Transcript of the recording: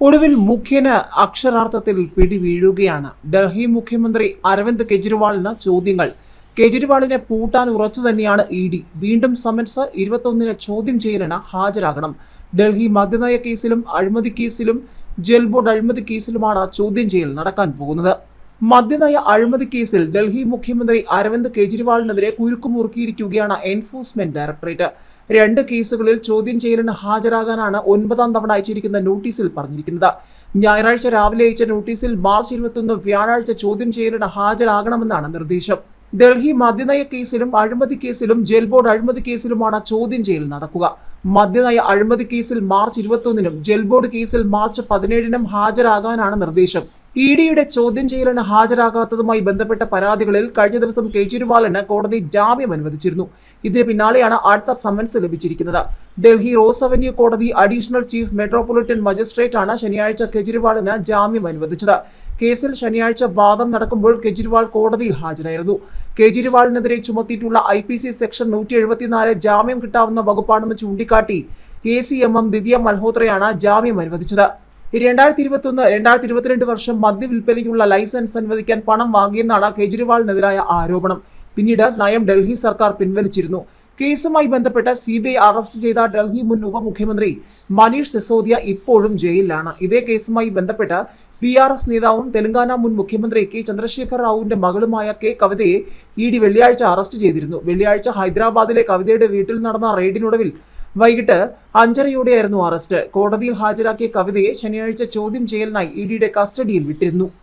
ഒടുവിൽ മുഖ്യന് അക്ഷരാർത്ഥത്തിൽ പിടിവീഴുകയാണ്. ഡൽഹി മുഖ്യമന്ത്രി അരവിന്ദ് കെജ്രിവാളിന് ചോദ്യങ്ങൾ. കെജ്രിവാളിനെ പൂട്ടാൻ ഉറച്ചു തന്നെയാണ് ഇഡി. വീണ്ടും സമൻസ് 21-ന് ചോദ്യം ചെയ്യലിന് ഹാജരാകണം. ഡൽഹി മദ്യനയ കേസിലും അഴിമതി കേസിലും ജൽ ബോർഡ് അഴിമതി കേസിലുമാണ് ചോദ്യം ചെയ്യൽ നടക്കാൻ പോകുന്നത്. മദ്യനയ അഴിമതി കേസിൽ ഡൽഹി മുഖ്യമന്ത്രി അരവിന്ദ് കെജ്രിവാളിനെതിരെ കുരുക്കുമുറുക്കിയിരിക്കുകയാണ് എൻഫോഴ്സ്മെന്റ് ഡയറക്ടറേറ്റ്. 2 കേസുകളിൽ ചോദ്യം ചെയ്യലിന് ഹാജരാകാനാണ് 9ാം തവണ അയച്ചിരിക്കുന്ന നോട്ടീസിൽ പറഞ്ഞിരിക്കുന്നത്. ഞായറാഴ്ച രാവിലെ അയച്ച നോട്ടീസിൽ മാർച്ച് 21 വ്യാഴാഴ്ച ചോദ്യം ചെയ്യലിന് ഹാജരാകണമെന്നാണ് നിർദ്ദേശം. ഡൽഹി മദ്യനയ കേസിലും അഴിമതി കേസിലും ജൽ ബോർഡ് അഴിമതി കേസിലുമാണ് ചോദ്യം ചെയ്യൽ നടക്കുക. മദ്യനയ അഴിമതി കേസിൽ മാർച്ച് 21-നും ജൽ ബോർഡ് കേസിൽ മാർച്ച് 17-നും ഹാജരാകാനാണ് നിർദ്ദേശം. ഇഡിയുടെ ചോദ്യം ചെയ്യലിന് ഹാജരാകാത്തതുമായി ബന്ധപ്പെട്ട പരാതികളിൽ കഴിഞ്ഞ ദിവസം കെജ്രിവാളിന് കോടതി ജാമ്യം അനുവദിച്ചിരുന്നു. ഇതിന് പിന്നാലെയാണ് അടുത്ത സമൻസ് ലഭിച്ചിരിക്കുന്നത്. ഡൽഹി റോസ് അവന്യൂ കോടതി അഡീഷണൽ ചീഫ് മെട്രോപൊളിറ്റൻ മജിസ്ട്രേറ്റ് ആണ് ശനിയാഴ്ച കെജ്രിവാളിന് ജാമ്യം അനുവദിച്ചത്. കേസിൽ ശനിയാഴ്ച വാദം നടക്കുമ്പോൾ കെജ്രിവാൾ കോടതിയിൽ ഹാജരായിരുന്നു. കെജ്രിവാളിനെതിരെ ചുമത്തിയിട്ടുള്ള IPC സെക്ഷൻ 174 ജാമ്യം കിട്ടാവുന്ന വകുപ്പാണെന്ന് ചൂണ്ടിക്കാട്ടി ACMM ദിവ്യ മൽഹോത്രയാണ് ജാമ്യം അനുവദിച്ചത്. 2021-2022 വർഷം മദ്യവിൽപ്പനയ്ക്കുള്ള ലൈസൻസ് അനുവദിക്കാൻ പണം വാങ്ങിയെന്നാണ് കെജ്രിവാളിനെതിരായ ആരോപണം. പിന്നീട് നയം ഡൽഹി സർക്കാർ പിൻവലിച്ചിരുന്നു. കേസുമായി ബന്ധപ്പെട്ട് CBI അറസ്റ്റ് ചെയ്ത ഡൽഹി മുൻ ഉപമുഖ്യമന്ത്രി മനീഷ് സിസോദിയ ഇപ്പോഴും ജയിലിലാണ്. ഇതേ കേസുമായി ബന്ധപ്പെട്ട് PRS നേതാവും തെലങ്കാന മുൻ മുഖ്യമന്ത്രി K. ചന്ദ്രശേഖർ റാവുവിന്റെ മകളുമായ K. കവിതയെ ED വെള്ളിയാഴ്ച അറസ്റ്റ് ചെയ്തിരുന്നു. വെള്ളിയാഴ്ച ഹൈദരാബാദിലെ കവിതയുടെ വീട്ടിൽ നടന്ന റെയ്ഡിനൊടുവിൽ വൈകിട്ട് 5:30യോടെയായിരുന്നു അറസ്റ്റ്. കോടതിയിൽ ഹാജരാക്കിയ കവിതയെ ശനിയാഴ്ച ചോദ്യം ചെയ്യലിനായി EDയുടെ കസ്റ്റഡിയിൽ വിട്ടിരുന്നു.